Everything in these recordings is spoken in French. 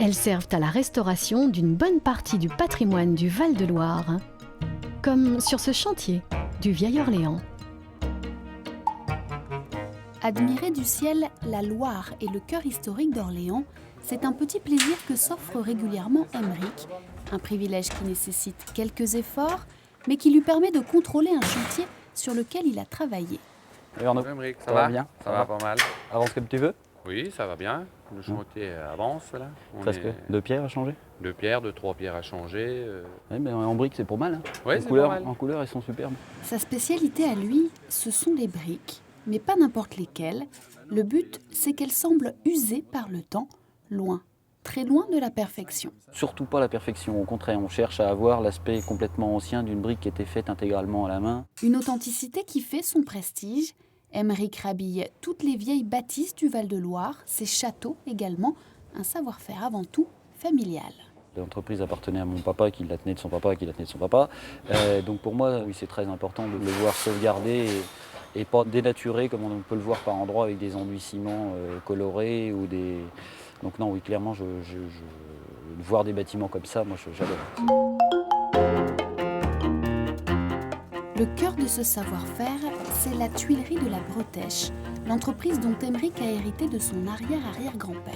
Elles servent à la restauration d'une bonne partie du patrimoine du Val-de-Loire, comme sur ce chantier du Vieil-Orléans. Admirer du ciel la Loire et le cœur historique d'Orléans, c'est un petit plaisir que s'offre régulièrement Aymeric, un privilège qui nécessite quelques efforts, mais qui lui permet de contrôler un chantier sur lequel il a travaillé. Bonjour Aymeric, ça va bien? Ça va pas mal. Avance comme tu veux? Oui, ça va bien. Le chantier avance là. Presque. 2 pierres à changer? 2 pierres, 3 pierres à changer. Oui, mais en briques c'est pas mal. Hein. Oui, en, c'est couleur, pas mal. En couleur, ils sont superbes. Sa spécialité à lui, ce sont les briques, mais pas n'importe lesquelles. Le but, c'est qu'elles semblent usées par le temps, loin, très loin de la perfection. Surtout pas la perfection, au contraire, on cherche à avoir l'aspect complètement ancien d'une brique qui était faite intégralement à la main. Une authenticité qui fait son prestige. Aymeric rhabille toutes les vieilles bâtisses du Val-de-Loire, ses châteaux également, un savoir-faire avant tout familial. L'entreprise appartenait à mon papa, qui la tenait de son papa, qui la tenait de son papa. Donc pour moi, oui, c'est très important de le voir sauvegarder et pas dénaturé comme on peut le voir par endroits avec des enduits ciment colorés ou des... Donc non, oui, clairement, voir des bâtiments comme ça, moi j'adore. Le cœur de ce savoir-faire, c'est la tuilerie de la Bretèche, l'entreprise dont Aymeric a hérité de son arrière-arrière-grand-père.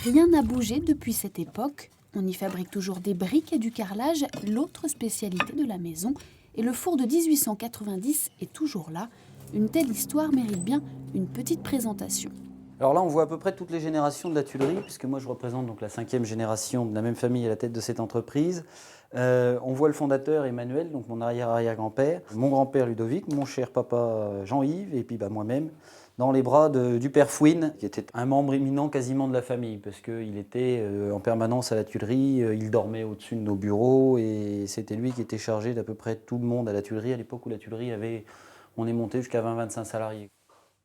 Rien n'a bougé depuis cette époque. On y fabrique toujours des briques et du carrelage, l'autre spécialité de la maison. Et le four de 1890 est toujours là. Une telle histoire mérite bien une petite présentation. Alors là, on voit à peu près toutes les générations de la tuilerie, puisque moi je représente donc la 5e génération de la même famille à la tête de cette entreprise. On voit le fondateur Emmanuel, donc mon arrière-arrière-grand-père, mon grand-père Ludovic, mon cher papa Jean-Yves, et puis moi-même, dans les bras du père Fouine, qui était un membre éminent quasiment de la famille, parce qu'il était en permanence à la tuilerie, il dormait au-dessus de nos bureaux, et c'était lui qui était chargé d'à peu près tout le monde à la tuilerie, à l'époque où la tuilerie on est monté jusqu'à 20-25 salariés.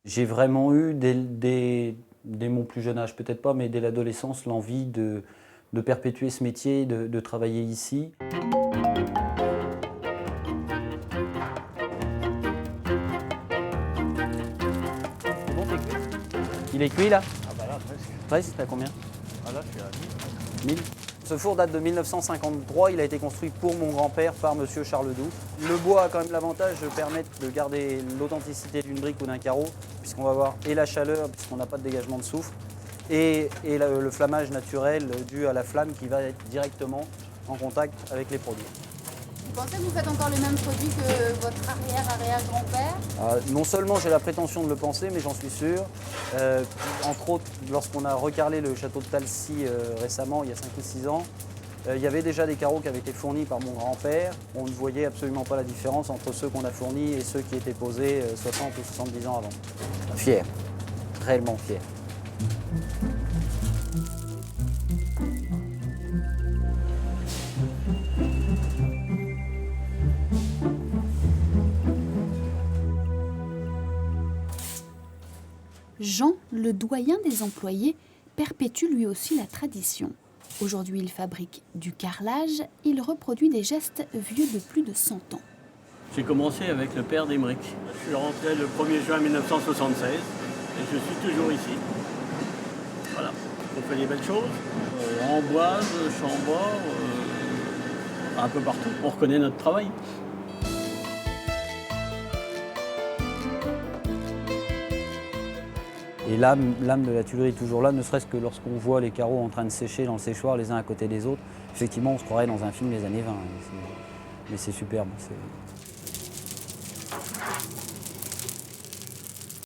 J'ai vraiment eu, dès mon plus jeune âge, peut-être pas, mais dès l'adolescence, l'envie de perpétuer ce métier, de travailler ici. C'est bon, t'es cuit? Il est cuit là? Ah bah là, presque. Presque, t'as combien? Ah là, je suis à 1000. 1000. Ce four date de 1953, il a été construit pour mon grand-père par monsieur Charles Doux. Le bois a quand même l'avantage de permettre de garder l'authenticité d'une brique ou d'un carreau, puisqu'on va avoir et la chaleur, puisqu'on n'a pas de dégagement de soufre, et le flammage naturel dû à la flamme qui va être directement en contact avec les produits. Vous pensez que vous faites encore les mêmes produits que votre arrière-arrière-grand-père? Non seulement j'ai la prétention de le penser, mais j'en suis sûr. Entre autres, lorsqu'on a recarrelé le château de Talcy récemment, il y a 5 ou 6 ans, il y avait déjà des carreaux qui avaient été fournis par mon grand-père. On ne voyait absolument pas la différence entre ceux qu'on a fournis et ceux qui étaient posés 60 ou 70 ans avant. Fier, réellement fier. Jean, le doyen des employés, perpétue lui aussi la tradition. Aujourd'hui, il fabrique du carrelage, il reproduit des gestes vieux de plus de 100 ans. J'ai commencé avec le père d'Aymeric. Je suis rentré le 1er juin 1976 et je suis toujours ici. Voilà, on fait des belles choses. Amboise, Chambord, un peu partout. On reconnaît notre travail. Et l'âme de la tuilerie est toujours là, ne serait-ce que lorsqu'on voit les carreaux en train de sécher dans le séchoir les uns à côté des autres. Effectivement, on se croirait dans un film des années 20. Mais c'est superbe.